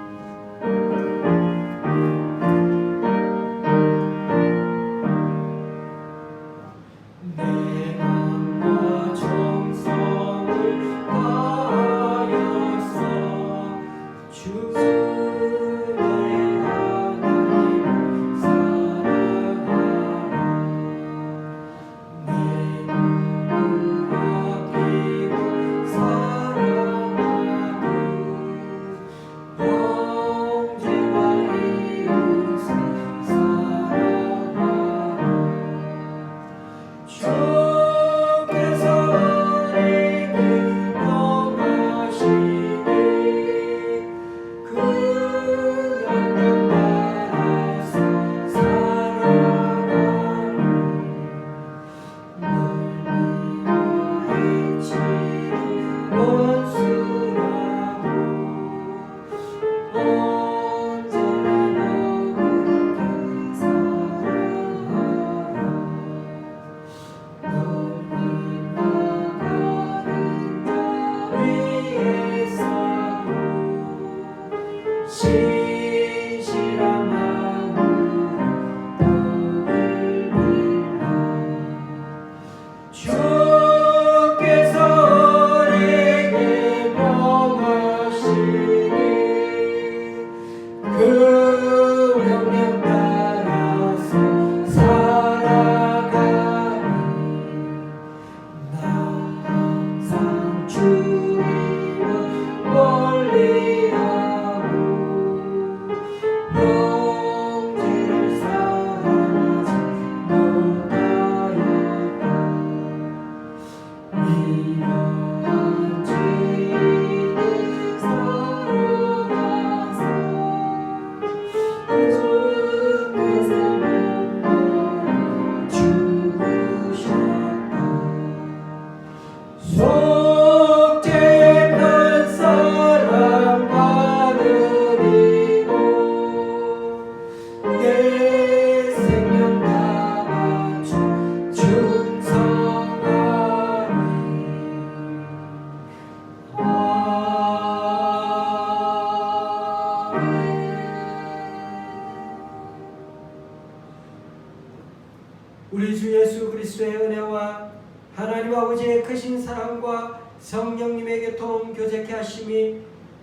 하나님 아버지의 크신 사랑과 성령님의 교통 교제케 하심이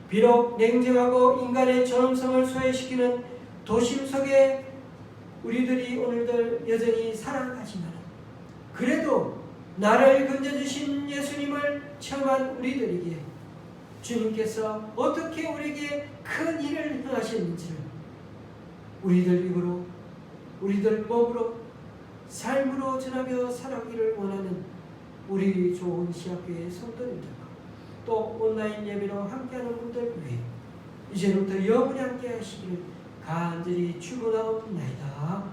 비록 냉정하고 인간의 존엄성을 소외시키는 도심 속에 우리들이 오늘들 여전히 살아가지만 그래도 나를 건져주신 예수님을 체험한 우리들에게 주님께서 어떻게 우리에게 큰 일을 행하셨는지를 우리들 입으로 우리들 몸으로 삶으로 전하며 살아가기를 원하는 우리 좋은 시학교의 성도님들과 또 온라인 예배로 함께하는 분들 위해 이제부터 영원히 함께 하시기를 간절히 축원하옵나이다.